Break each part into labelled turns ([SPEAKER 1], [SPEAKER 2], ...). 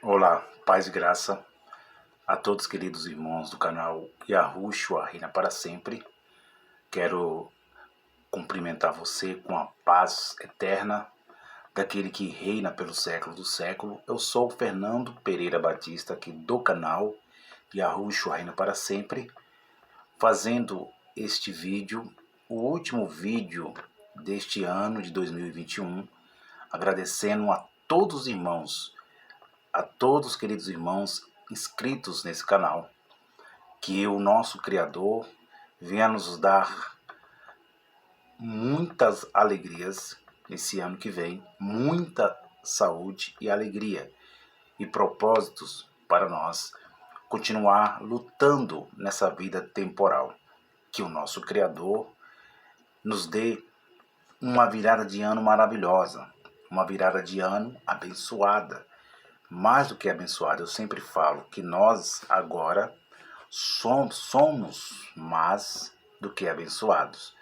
[SPEAKER 1] Olá, paz e graça a todos queridos irmãos do canal Yahushua Reina para Sempre. Quero cumprimentar você com a paz eterna daquele que reina pelo século do século. Eu sou Fernando Pereira Batista, aqui do canal Yahushua Reina para Sempre, fazendo este vídeo, o último vídeo deste ano de 2021, agradecendo a todos os irmãos, a todos queridos irmãos inscritos nesse canal, que o nosso Criador venha nos dar muitas alegrias nesse ano que vem, muita saúde e alegria e propósitos para nós continuar lutando nessa vida temporal. Que o nosso Criador nos dê uma virada de ano maravilhosa, uma virada de ano abençoada, mais do que abençoada. Eu sempre falo que nós agora somos mais do que abençoados.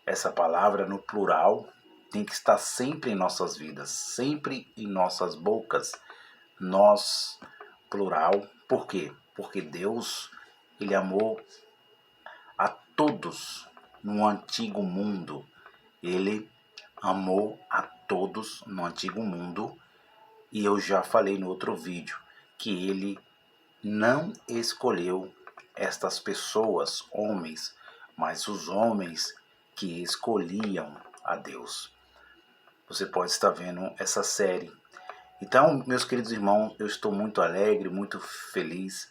[SPEAKER 1] Essa palavra no plural tem que estar sempre em nossas vidas, sempre em nossas bocas. Nós, plural. Por quê? Porque Deus, Ele amou a todos no antigo mundo. Ele amou a todos no antigo mundo. E eu já falei no outro vídeo que Ele não escolheu estas pessoas, homens, mas os homens que escolhiam a Deus. Você pode estar vendo essa série. Então, meus queridos irmãos, eu estou muito alegre, muito feliz.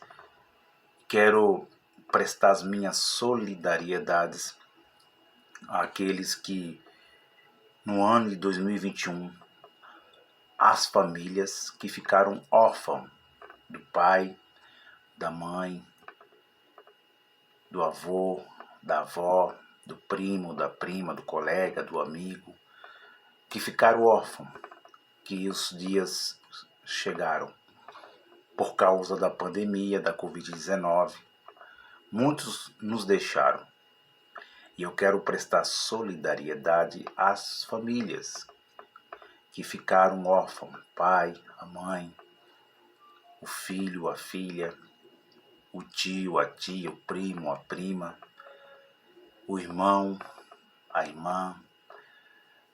[SPEAKER 1] Quero prestar as minhas solidariedades àqueles que, no ano de 2021, as famílias que ficaram órfãos do pai, da mãe, do avô, da avó, do primo, da prima, do colega, do amigo, que ficaram órfãos, que os dias chegaram por causa da pandemia da Covid-19. Muitos nos deixaram. E eu quero prestar solidariedade às famílias que ficaram órfãos, pai, a mãe, o filho, a filha, o tio, a tia, o primo, a prima, o irmão, a irmã.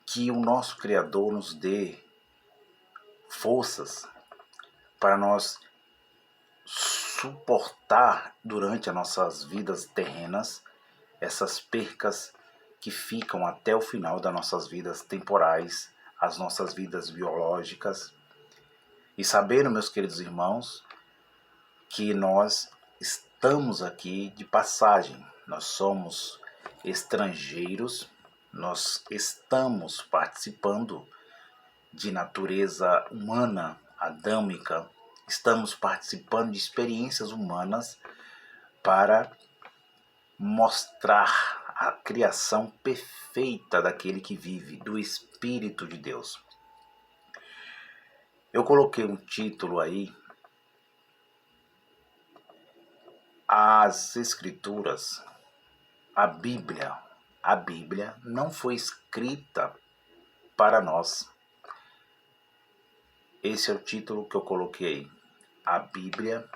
[SPEAKER 1] Que o nosso Criador nos dê forças para nós suportar durante as nossas vidas terrenas essas percas que ficam até o final das nossas vidas temporais, as nossas vidas biológicas. E sabendo, meus queridos irmãos, que nós estamos aqui de passagem, nós somos estrangeiros, nós estamos participando de natureza humana, adâmica, estamos participando de experiências humanas para mostrar a criação perfeita daquele que vive, do Espírito de Deus. Eu coloquei um título aí, as Escrituras, a Bíblia não foi escrita para nós. Esse é o título que eu coloquei. A Bíblia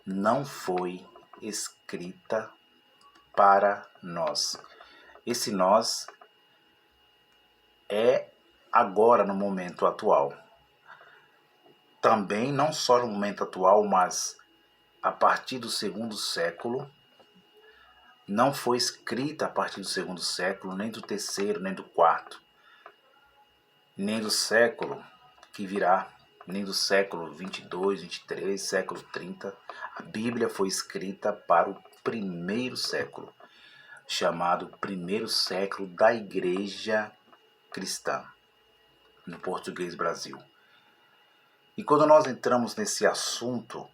[SPEAKER 1] não foi escrita para nós. Esse nós é agora, no momento atual. Também não só no momento atual, mas a partir do segundo século. Não foi escrita a partir do segundo século, nem do terceiro, nem do quarto, nem do século que virá, nem do século 22, 23, século 30. A Bíblia foi escrita para o primeiro século, chamado primeiro século da Igreja Cristã, no português Brasil. E quando nós entramos nesse assunto,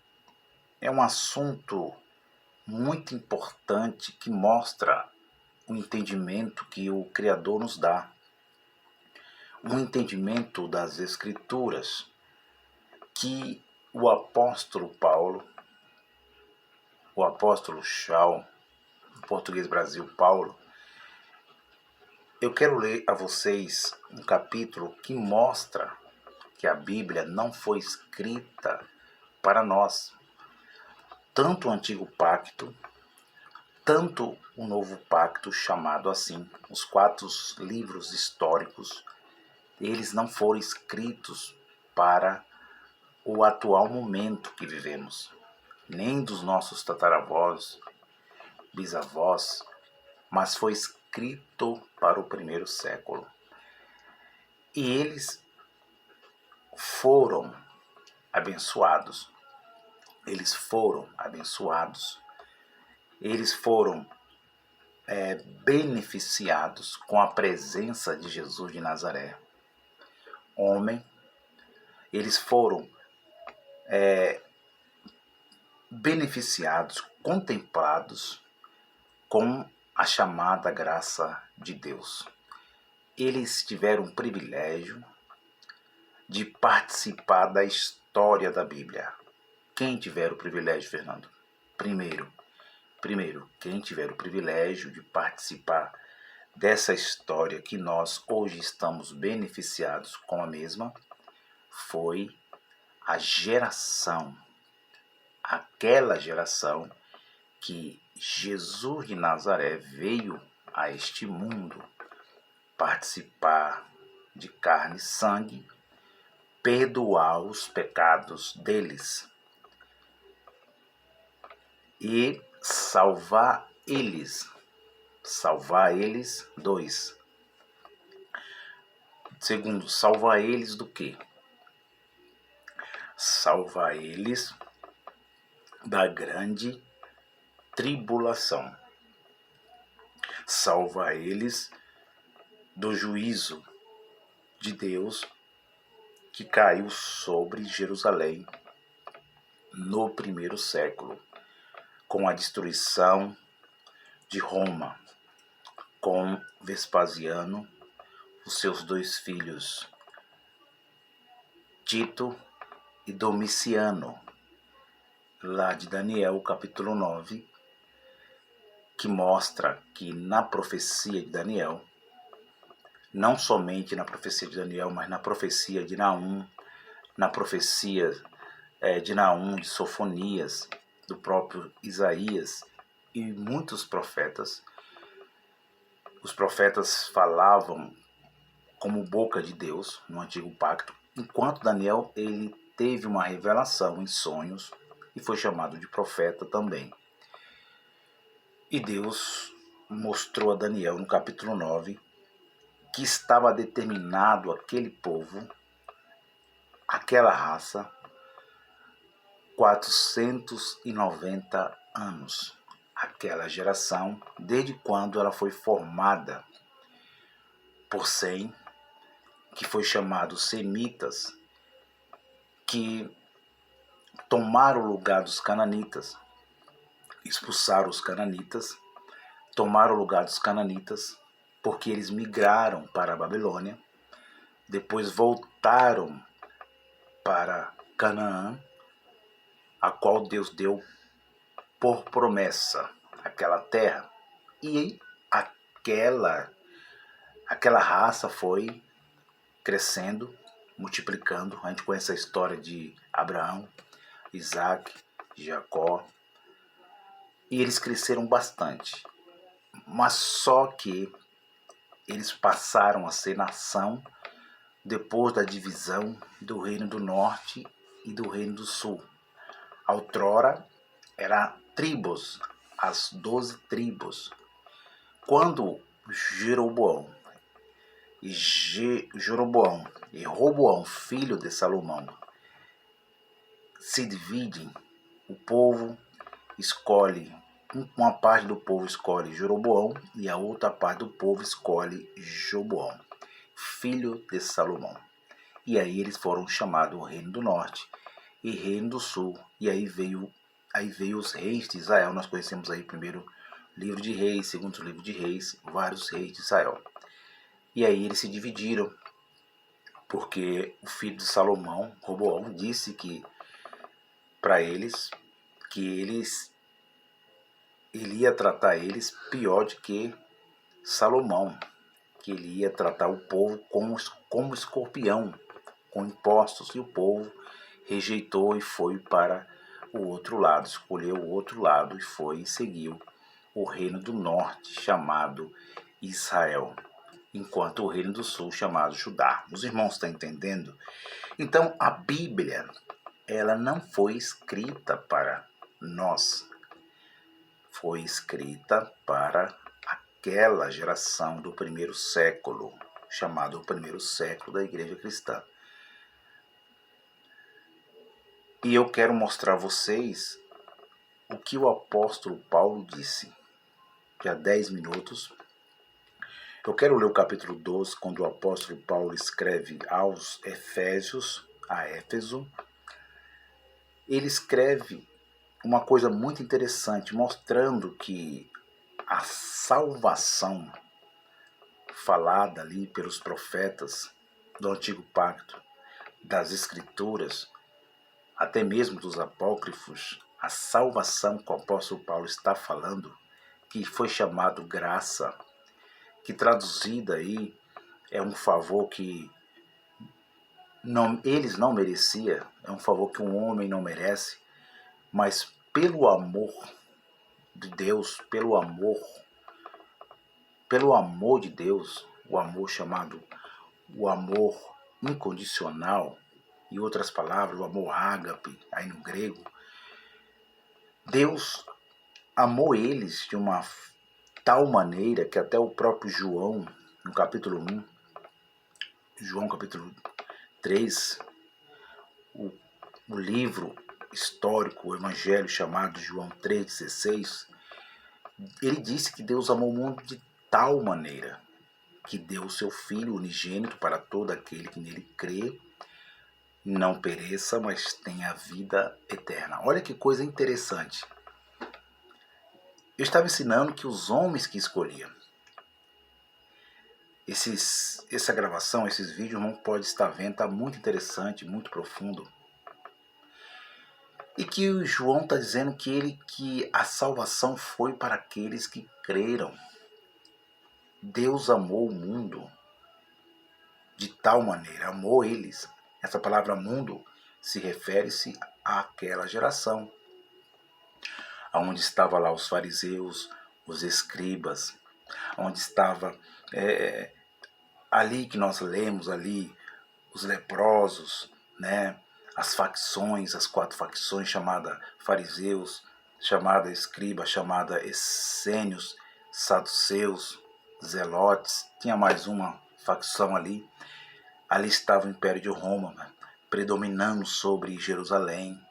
[SPEAKER 1] é um assunto muito importante que mostra o entendimento que o Criador nos dá, um entendimento das Escrituras que o apóstolo Paulo, o apóstolo Shaul, no português Brasil Paulo, eu quero ler a vocês um capítulo que mostra que a Bíblia não foi escrita para nós. Tanto o Antigo Pacto, tanto o Novo Pacto, chamado assim, os 4 livros históricos, eles não foram escritos para o atual momento que vivemos, nem dos nossos tataravós, bisavós, mas foi escrito para o primeiro século. E eles foram abençoados. Eles foram abençoados. Eles foram beneficiados com a presença de Jesus de Nazaré. Homem, eles foram beneficiados, contemplados com a chamada graça de Deus. Eles tiveram o privilégio de participar da história da Bíblia. Quem tiver o privilégio, Fernando? Primeiro, quem tiver o privilégio de participar dessa história que nós hoje estamos beneficiados com a mesma, foi a geração, aquela geração que Jesus de Nazaré veio a este mundo participar de carne e sangue, perdoar os pecados deles e salvar eles. Dois. Segundo, salvar eles do quê? Salvar eles da grande tribulação. Salvar eles do juízo de Deus que caiu sobre Jerusalém no primeiro século, com a destruição de Roma, com Vespasiano, os seus 2 filhos, Tito e Domiciano, lá de Daniel, capítulo 9, que mostra que na profecia de Daniel, não somente na profecia de Daniel, mas na profecia de Naum, na profecia de Naum, de Sofonias, do próprio Isaías e muitos profetas. Os profetas falavam como boca de Deus no Antigo Pacto, enquanto Daniel ele teve uma revelação em sonhos e foi chamado de profeta também. E Deus mostrou a Daniel no capítulo 9 que estava determinado aquele povo, aquela raça, 490 anos. Aquela geração, desde quando ela foi formada por Sem, que foi chamado semitas, que tomaram o lugar dos cananitas, expulsaram os cananitas, tomaram o lugar dos cananitas, porque eles migraram para a Babilônia, depois voltaram para Canaã, a qual Deus deu por promessa aquela terra. E aquela raça foi crescendo, multiplicando. A gente conhece a história de Abraão, Isaac, Jacó. E eles cresceram bastante. Mas só que eles passaram a ser nação depois da divisão do Reino do Norte e do Reino do Sul. Outrora eram tribos, as 12 tribos. Quando Jeroboão e Roboão, filho de Salomão, se dividem, o povo escolhe, uma parte do povo escolhe Jeroboão e a outra parte do povo escolhe Roboão, filho de Salomão. E aí eles foram chamados Reino do Norte e Reino do Sul. E aí veio os reis de Israel. Nós conhecemos aí primeiro livro de Reis, segundo livro de Reis, vários reis de Israel. E aí eles se dividiram, porque o filho de Salomão, Roboão, disse que para eles que ele ia tratar eles pior do que Salomão, que ele ia tratar o povo como escorpião, com impostos, e o povo rejeitou e foi para o outro lado, escolheu o outro lado e foi e seguiu o reino do norte, chamado Israel, enquanto o reino do sul, chamado Judá. Os irmãos estão entendendo? Então, a Bíblia, ela não foi escrita para nós, foi escrita para aquela geração do primeiro século, chamado o primeiro século da igreja cristã. E eu quero mostrar a vocês o que o apóstolo Paulo disse. Já 10 minutos. Eu quero ler o capítulo 12, quando o apóstolo Paulo escreve aos Efésios, a Éfeso. Ele escreve uma coisa muito interessante, mostrando que a salvação falada ali pelos profetas do Antigo Pacto, das Escrituras, até mesmo dos apócrifos, a salvação que o apóstolo Paulo está falando, que foi chamado graça, que traduzida aí é um favor que eles não mereciam, é um favor que um homem não merece, mas pelo amor de Deus, pelo amor de Deus, o amor chamado o amor incondicional, em outras palavras, o amor ágape, aí no grego, Deus amou eles de uma tal maneira que até o próprio João, no capítulo 1, João capítulo 3, o livro histórico, o evangelho chamado João 3,16, ele disse que Deus amou o mundo de tal maneira que deu o seu Filho unigênito para todo aquele que nele crê, não pereça, mas tenha vida eterna. Olha que coisa interessante. Eu estava ensinando que os homens que escolhiam. Essa gravação, esses vídeos, não pode estar vendo, está muito interessante, muito profundo. E que o João está dizendo que a salvação foi para aqueles que creram. Deus amou o mundo de tal maneira, amou eles. Essa palavra mundo se refere-se àquela geração, onde estavam lá os fariseus, os escribas, onde estava ali que nós lemos ali, os leprosos, né? As facções, as 4 facções, chamada fariseus, chamada escriba, chamada essênios, saduceus, zelotes, tinha mais uma facção ali. Ali estava o Império de Roma, né, predominando sobre Jerusalém.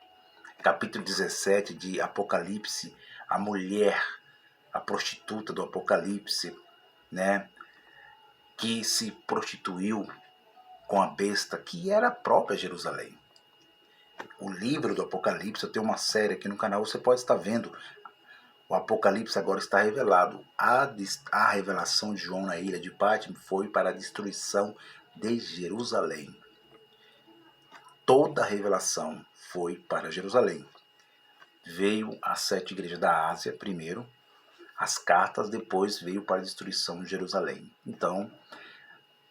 [SPEAKER 1] Capítulo 17 de Apocalipse, a mulher, a prostituta do Apocalipse, né, que se prostituiu com a besta, que era a própria Jerusalém. O livro do Apocalipse, eu tenho uma série aqui no canal, você pode estar vendo. O Apocalipse agora está revelado. A revelação de João na ilha de Patmos foi para a destruição de Jerusalém. Toda a revelação foi para Jerusalém. Veio as 7 igrejas da Ásia primeiro, as cartas, depois veio para a destruição de Jerusalém. Então,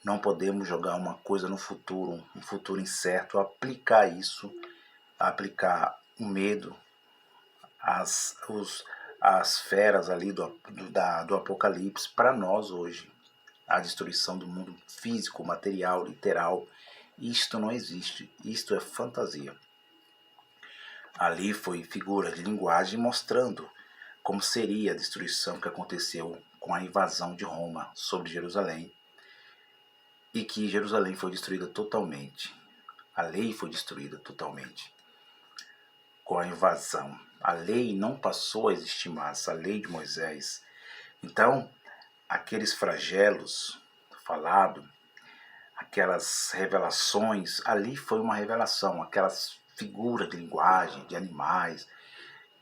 [SPEAKER 1] não podemos jogar uma coisa no futuro, um futuro incerto, aplicar isso, aplicar o medo, as feras ali do Apocalipse para nós hoje. A destruição do mundo físico, material, literal. Isto não existe, isto é fantasia. Ali foi figura de linguagem mostrando como seria a destruição que aconteceu com a invasão de Roma sobre Jerusalém, e que Jerusalém foi destruída totalmente. A lei foi destruída totalmente com a invasão. A lei não passou a existir mais, a lei de Moisés. Então, aqueles flagelos falados, aquelas revelações, ali foi uma revelação, aquelas figuras de linguagem, de animais,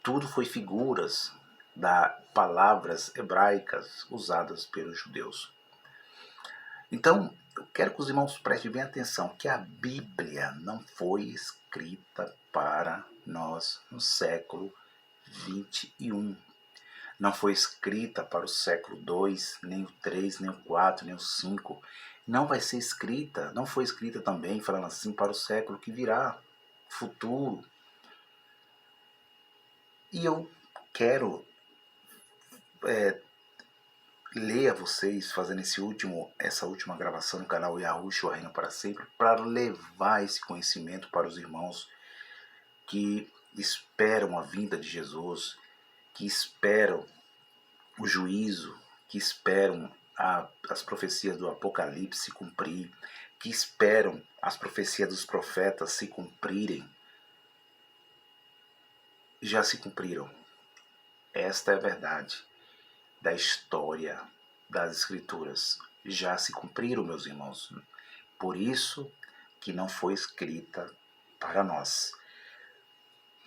[SPEAKER 1] tudo foi figuras das palavras hebraicas usadas pelos judeus. Então, eu quero que os irmãos prestem bem atenção, que a Bíblia não foi escrita para nós no século 21. Não foi escrita para o século 2, nem o 3, nem o 4, nem o 5. não vai ser escrita, não foi escrita também, falando assim, para o século que virá, futuro. E eu quero ler a vocês, fazendo essa última gravação no canal Yahushua Reino para Sempre, para levar esse conhecimento para os irmãos que esperam a vinda de Jesus, que esperam o juízo, que esperam as profecias do Apocalipse se cumprir, que esperam as profecias dos profetas se cumprirem. Já se cumpriram. Esta é a verdade da história das Escrituras. Já se cumpriram, meus irmãos. Por isso que não foi escrita para nós.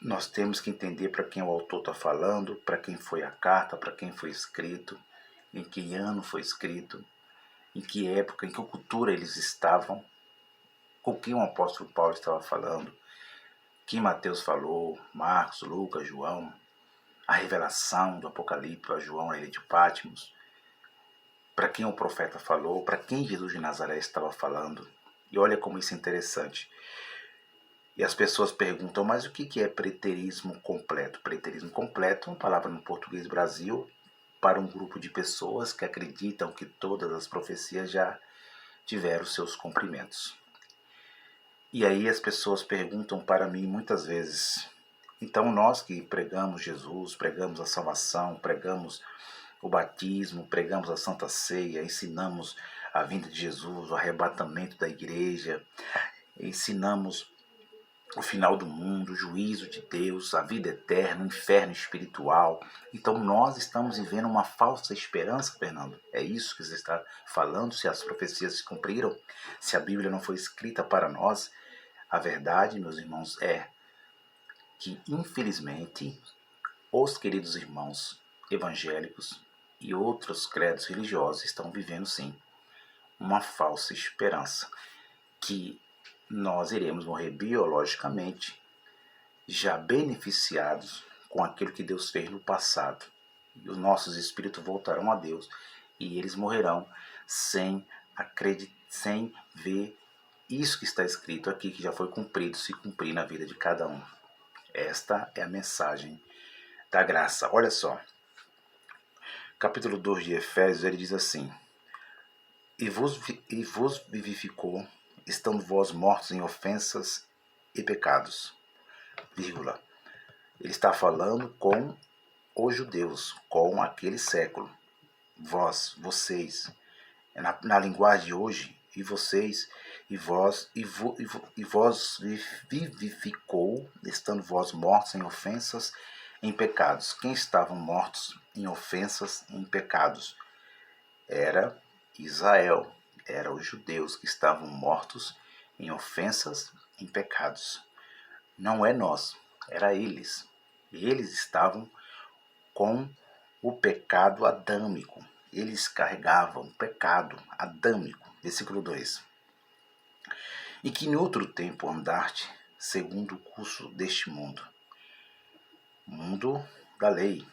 [SPEAKER 1] Nós temos que entender para quem o autor está falando, para quem foi a carta, para quem foi escrito, em que ano foi escrito, em que época, em que cultura eles estavam, com quem o apóstolo Paulo estava falando, que Mateus falou, Marcos, Lucas, João, a revelação do Apocalipse a João na ilha de Patmos, para quem o profeta falou, para quem Jesus de Nazaré estava falando. E olha como isso é interessante. E as pessoas perguntam, mas o que é preterismo completo? Preterismo completo é uma palavra no português Brasil para um grupo de pessoas que acreditam que todas as profecias já tiveram seus cumprimentos. E aí as pessoas perguntam para mim muitas vezes, então nós que pregamos Jesus, pregamos a salvação, pregamos o batismo, pregamos a Santa Ceia, ensinamos a vinda de Jesus, o arrebatamento da igreja, ensinamos o final do mundo, o juízo de Deus, a vida eterna, o inferno espiritual. Então nós estamos vivendo uma falsa esperança, Fernando. É isso que você está falando, se as profecias se cumpriram, se a Bíblia não foi escrita para nós. A verdade, meus irmãos, é que, infelizmente, os queridos irmãos evangélicos e outros credos religiosos estão vivendo, sim, uma falsa esperança, que nós iremos morrer biologicamente, já beneficiados com aquilo que Deus fez no passado. E os nossos espíritos voltarão a Deus e eles morrerão sem ver isso que está escrito aqui, que já foi cumprido, se cumprir na vida de cada um. Esta é a mensagem da graça. Olha só, capítulo 2 de Efésios, ele diz assim: E vos vivificou, estando vós mortos em ofensas e pecados, vírgula. Ele está falando com os judeus, com aquele século. Vocês, na linguagem de hoje, e vocês, e vós vivificou, estando vós mortos em ofensas, em pecados. Quem estavam mortos em ofensas, em pecados? Era Israel, eram os judeus que estavam mortos em ofensas, em pecados. Não é nós, era eles. Eles estavam com o pecado adâmico. Eles carregavam o pecado adâmico. Versículo 2. E que em outro tempo andaste segundo o curso deste mundo da lei,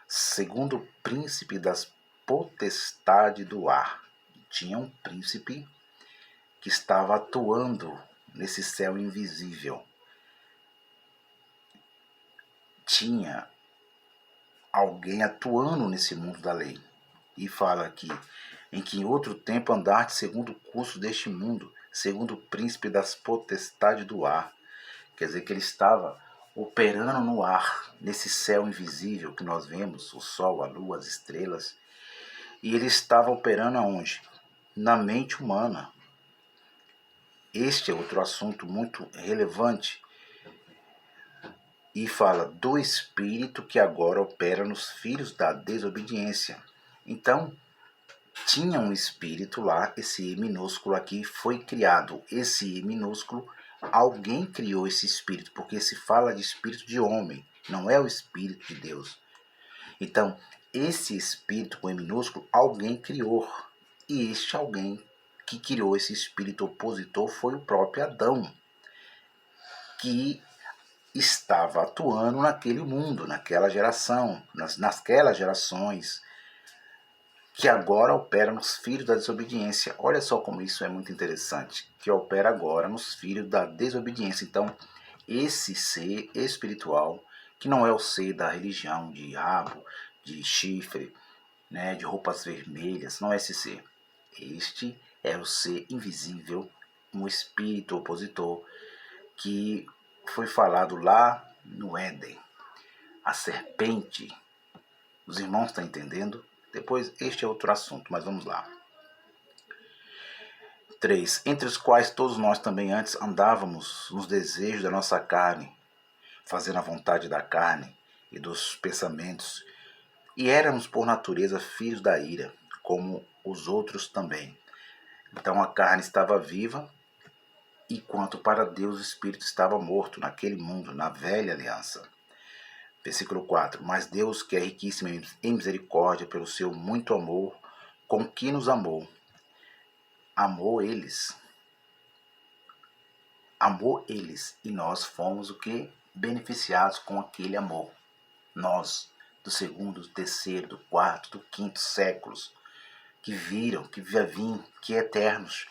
[SPEAKER 1] segundo o príncipe das potestades do ar. Tinha um príncipe que estava atuando nesse céu invisível. Tinha alguém atuando nesse mundo da lei. E fala aqui, em que em outro tempo andaste segundo o curso deste mundo, segundo o príncipe das potestades do ar. Quer dizer que ele estava operando no ar, nesse céu invisível que nós vemos, o sol, a lua, as estrelas. E ele estava operando aonde? Na mente humana. Este é outro assunto muito relevante. E fala do espírito que agora opera nos filhos da desobediência. Então, tinha um espírito lá, esse E minúsculo aqui foi criado. Esse E minúsculo, alguém criou esse espírito, porque se fala de espírito de homem, não é o espírito de Deus. Então, esse espírito com E minúsculo, alguém criou. E este alguém que criou esse espírito opositor foi o próprio Adão, que estava atuando naquele mundo, naquela geração, nasquelas gerações, que agora opera nos filhos da desobediência. Olha só como isso é muito interessante, que opera agora nos filhos da desobediência. Então, esse ser espiritual, que não é o ser da religião, de rabo, de chifre, né, de roupas vermelhas, não é esse ser. Este é o ser invisível, um espírito opositor, que foi falado lá no Éden. A serpente. Os irmãos estão entendendo? Depois, este é outro assunto, mas vamos lá. 3. Entre os quais todos nós também antes andávamos nos desejos da nossa carne, fazendo a vontade da carne e dos pensamentos, e éramos por natureza filhos da ira, como os outros também. Então a carne estava viva, enquanto para Deus o espírito estava morto naquele mundo, na velha aliança. Versículo 4. Mas Deus, que é riquíssimo em misericórdia pelo seu muito amor, com que nos amou, amou eles, e nós fomos o que? Beneficiados com aquele amor. Nós, do segundo, do terceiro, do quarto, do quinto séculos, que viram, que vivem, que eternos.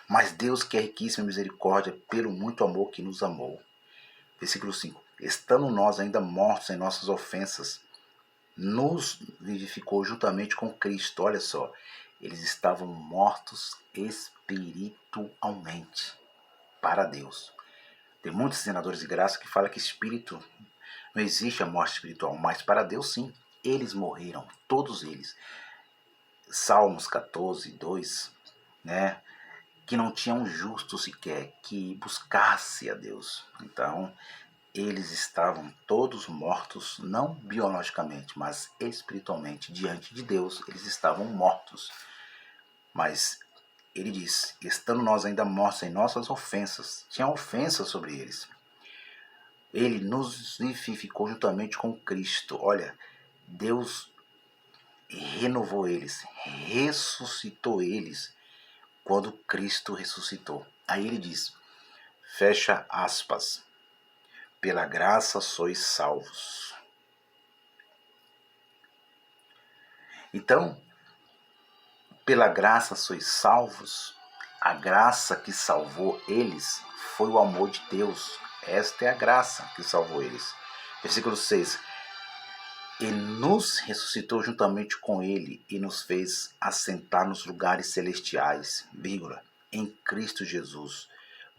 [SPEAKER 1] Mas Deus, que é riquíssimo em misericórdia, pelo muito amor que nos amou. Versículo 5. Estando nós ainda mortos em nossas ofensas, nos vivificou juntamente com Cristo. Olha só, eles estavam mortos espiritualmente para Deus. Tem muitos senadores de graça que falam que espírito não existe a morte espiritual, mas para Deus sim. Eles morreram, todos eles. Salmos 14, 2, né? Que não tinha um justo sequer que buscasse a Deus. Então, eles estavam todos mortos, não biologicamente, mas espiritualmente, diante de Deus, eles estavam mortos. Mas ele diz, estando nós ainda mortos em nossas ofensas, tinha ofensas sobre eles. Ele nos vivificou juntamente com Cristo. Olha, Deus renovou eles, ressuscitou eles quando Cristo ressuscitou. Aí ele diz, fecha aspas, pela graça sois salvos. Então, pela graça sois salvos. A graça que salvou eles foi o amor de Deus. Esta é a graça que salvou eles. Versículo 6. E nos ressuscitou juntamente com ele e nos fez assentar nos lugares celestiais, vírgula, em Cristo Jesus,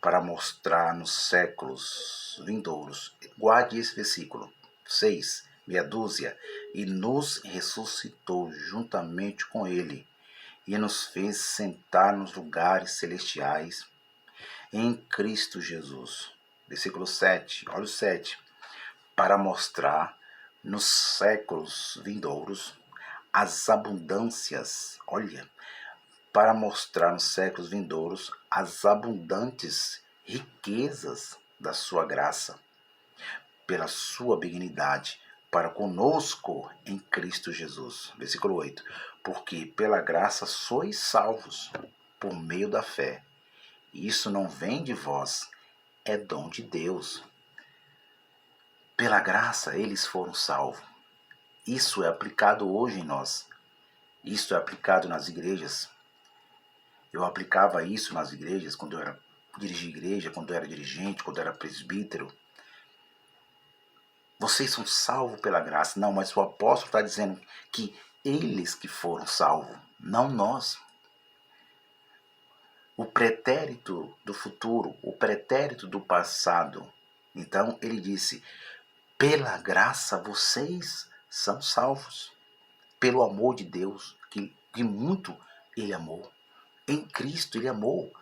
[SPEAKER 1] para mostrar nos séculos vindouros. Guarde esse versículo. 6, meia dúzia. E nos ressuscitou juntamente com ele e nos fez sentar nos lugares celestiais em Cristo Jesus. Versículo 7, olha o 7. Para mostrar nos séculos vindouros as abundâncias, olha, para mostrar nos séculos vindouros as abundantes riquezas da sua graça, pela sua benignidade, para conosco em Cristo Jesus. Versículo 8. Porque pela graça sois salvos, por meio da fé. Isso não vem de vós, é dom de Deus. Pela graça eles foram salvos. Isso é aplicado hoje em nós. Isso é aplicado nas igrejas. Eu aplicava isso nas igrejas quando eu era dirigir igreja, quando eu era dirigente, quando eu era presbítero. Vocês são salvos pela graça. Não, mas o apóstolo está dizendo que eles que foram salvos, não nós. O pretérito do futuro, o pretérito do passado. Então ele disse, pela graça vocês são salvos. Pelo amor de Deus, que muito ele amou. Em Cristo ele amou.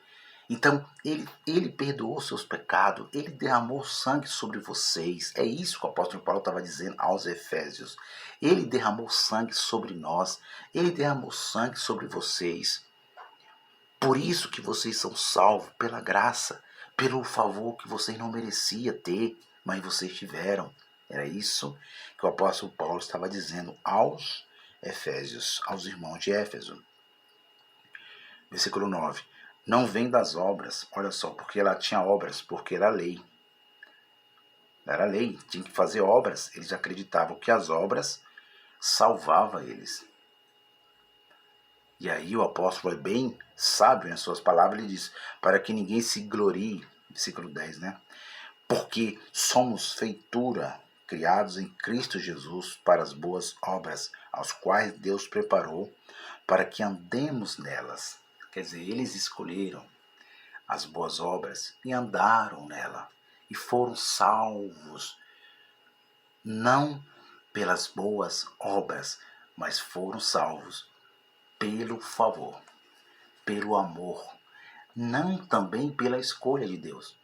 [SPEAKER 1] Então, ele perdoou seus pecados, ele derramou sangue sobre vocês. É isso que o apóstolo Paulo estava dizendo aos Efésios. Ele derramou sangue sobre nós, ele derramou sangue sobre vocês. Por isso que vocês são salvos, pela graça, pelo favor que vocês não mereciam ter, mas vocês tiveram. Era isso que o apóstolo Paulo estava dizendo aos Efésios, aos irmãos de Éfeso. Versículo 9. Não vem das obras, olha só, porque ela tinha obras, porque era lei. Era lei, tinha que fazer obras. Eles acreditavam que as obras salvavam eles. E aí o apóstolo é bem sábio nas suas palavras, ele diz, para que ninguém se glorie, versículo 10, né? Porque somos feitura, criados em Cristo Jesus para as boas obras, aos quais Deus preparou para que andemos nelas. Quer dizer, eles escolheram as boas obras e andaram nela e foram salvos, não pelas boas obras, mas foram salvos pelo favor, pelo amor, não também pela escolha de Deus,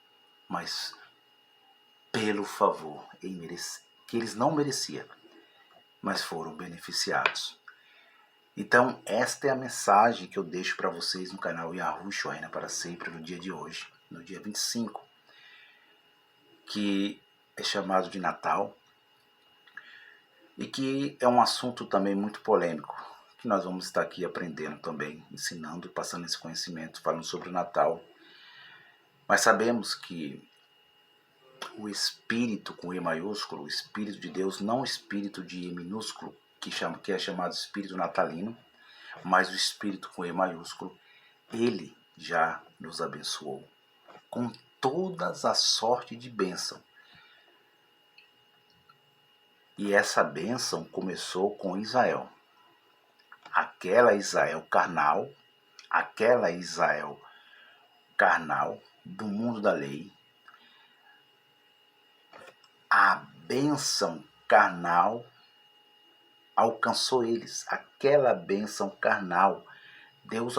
[SPEAKER 1] mas pelo favor que eles não mereciam, mas foram beneficiados. Então, esta é a mensagem que eu deixo para vocês no canal Yahushua Reina para Sempre, no dia de hoje, no dia 25, que é chamado de Natal, e que é um assunto também muito polêmico, que nós vamos estar aqui aprendendo também, ensinando, passando esse conhecimento, falando sobre o Natal. Mas sabemos que o Espírito com E maiúsculo, o Espírito de Deus, não o Espírito de E minúsculo, que é chamado Espírito natalino, mas o Espírito com E maiúsculo, ele já nos abençoou com todas a sorte de bênção. E essa bênção começou com Israel. Aquela Israel carnal do mundo da lei, a bênção carnal alcançou eles. Aquela bênção carnal, Deus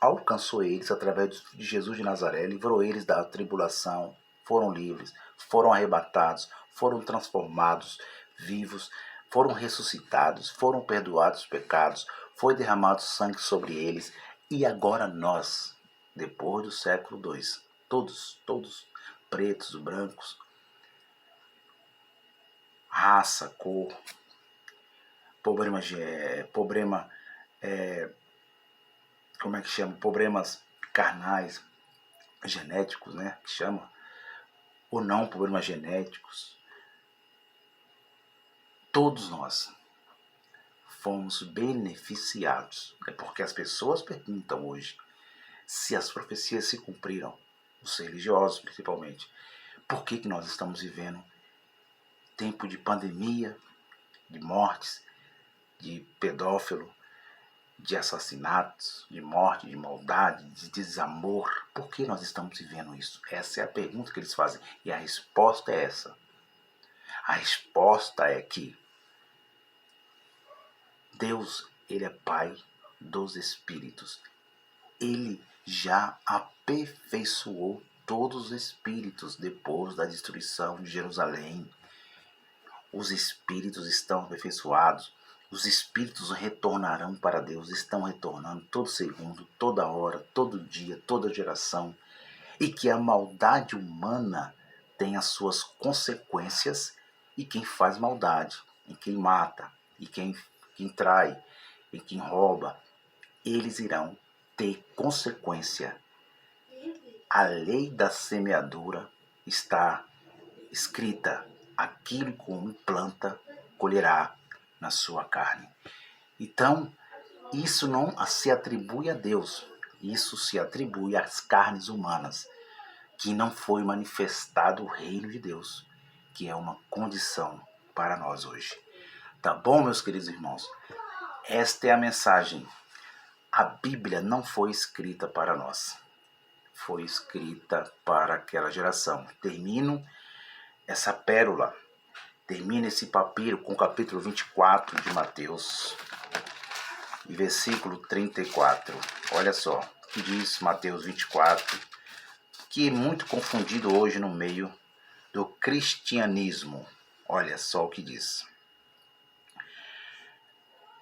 [SPEAKER 1] alcançou eles através de Jesus de Nazaré, livrou eles da tribulação, foram livres, foram arrebatados, foram transformados, vivos, foram ressuscitados, foram perdoados os pecados, foi derramado sangue sobre eles, e agora nós, depois do século II, todos, pretos, brancos, raça, cor, problemas carnais, genéticos, né, que chama, ou não problemas genéticos, todos nós fomos beneficiados. É porque as pessoas perguntam hoje se as profecias se cumpriram, os religiosos principalmente. Por que nós estamos vivendo tempo de pandemia, de mortes, de pedófilo, de assassinatos, de morte, de maldade, de desamor? Por que nós estamos vivendo isso? Essa é a pergunta que eles fazem. E a resposta é essa. A resposta é que Deus, ele é Pai dos Espíritos. Ele já aperfeiçoou todos os espíritos depois da destruição de Jerusalém. Os espíritos estão aperfeiçoados. Os espíritos retornarão para Deus, estão retornando todo segundo, toda hora, todo dia, toda geração. E que a maldade humana tem as suas consequências, e quem faz maldade, e quem mata, e quem trai, e quem rouba, eles irão ter consequência. A lei da semeadura está escrita: aquilo que o homem planta, colherá na sua carne. Então, isso não se atribui a Deus, isso se atribui às carnes humanas, que não foi manifestado o reino de Deus, que é uma condição para nós hoje. Tá bom, meus queridos irmãos? Esta é a mensagem. A Bíblia não foi escrita para nós, foi escrita para aquela geração. Termino essa pérola, termino esse papiro com o capítulo 24 de Mateus, e versículo 34. Olha só o que diz Mateus 24, que é muito confundido hoje no meio do cristianismo. Olha só o que diz.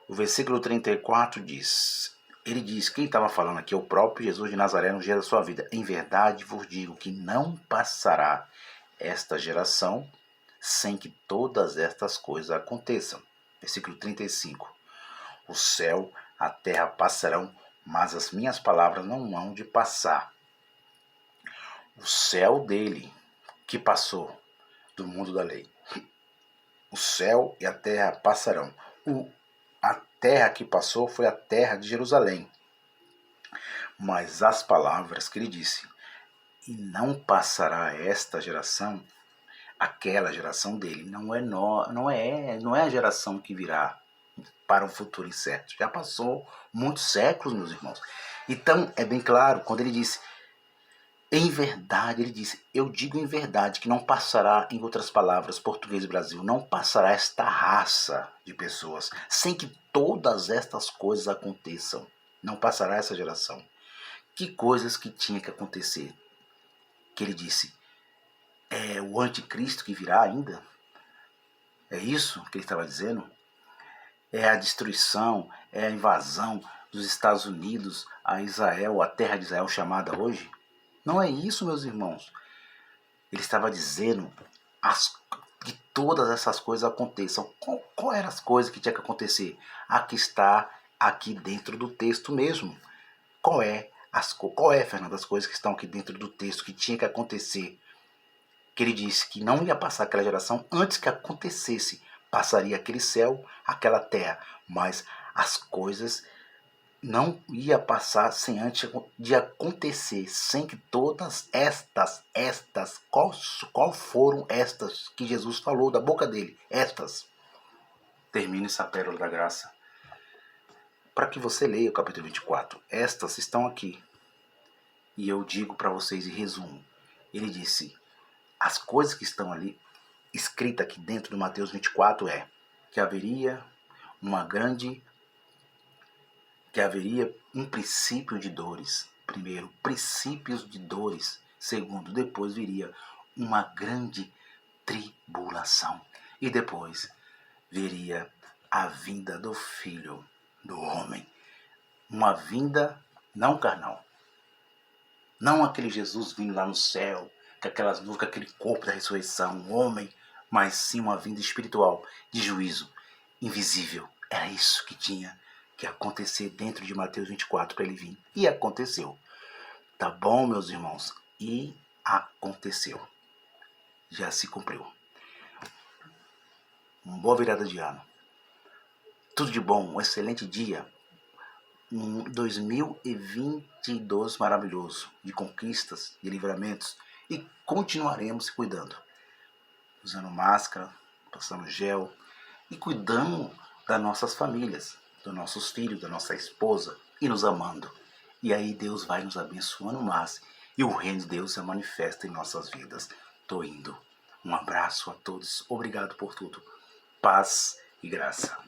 [SPEAKER 1] O versículo 34 diz, ele diz, quem estava falando aqui é o próprio Jesus de Nazaré no dia da sua vida. Em verdade vos digo que não passará esta geração sem que todas estas coisas aconteçam. Versículo 35. O céu, a terra passarão, mas as minhas palavras não hão de passar. O céu dele, que passou do mundo da lei. O céu e a terra passarão. A terra que passou foi a terra de Jerusalém, Mas as palavras que ele disse, e não passará esta geração, aquela geração dele, não é a geração que virá para um futuro incerto. Já passou muitos séculos, meus irmãos. Então, é bem claro, quando ele disse, em verdade, ele disse, eu digo em verdade que não passará, em outras palavras, português e Brasil, não passará esta raça de pessoas sem que todas estas coisas aconteçam. Não passará essa geração. Que coisas que tinha que acontecer? Que ele disse, é o anticristo que virá ainda? É isso que ele estava dizendo? É a destruição, é a invasão dos Estados Unidos a Israel, a terra de Israel chamada hoje? Não é isso, meus irmãos. Ele estava dizendo que todas essas coisas aconteçam. Qual eram as coisas que tinha que acontecer? Aqui está, aqui dentro do texto mesmo. Qual é, Fernando, as coisas que estão aqui dentro do texto que tinha que acontecer? Que ele disse que não ia passar aquela geração antes que acontecesse. Passaria aquele céu, aquela terra. Mas as coisas não ia passar sem antes de acontecer, sem que todas qual foram estas que Jesus falou da boca dele? Estas. Termina essa pérola da graça. Para que você leia o capítulo 24. Estas estão aqui. E eu digo para vocês em resumo. Ele disse, as coisas que estão ali, escrita aqui dentro do Mateus 24 é que haveria um princípio de dores. Primeiro, princípios de dores. Segundo, depois viria uma grande tribulação. E depois viria a vinda do Filho do Homem. Uma vinda não carnal. Não aquele Jesus vindo lá no céu, com aquelas nuvens, com aquele corpo da ressurreição, um homem, mas sim uma vinda espiritual, de juízo, invisível. Era isso que tinha que acontecer dentro de Mateus 24 para ele vir. E aconteceu. Tá bom, meus irmãos? E aconteceu. Já se cumpriu. Uma boa virada de ano. Tudo de bom, um excelente dia. Um 2022 maravilhoso, de conquistas, de livramentos. E continuaremos se cuidando. Usando máscara, passando gel e cuidando das nossas famílias, dos nossos filhos, da nossa esposa e nos amando. E aí Deus vai nos abençoando mais e o reino de Deus se manifesta em nossas vidas. Tô indo. Um abraço a todos. Obrigado por tudo. Paz e graça.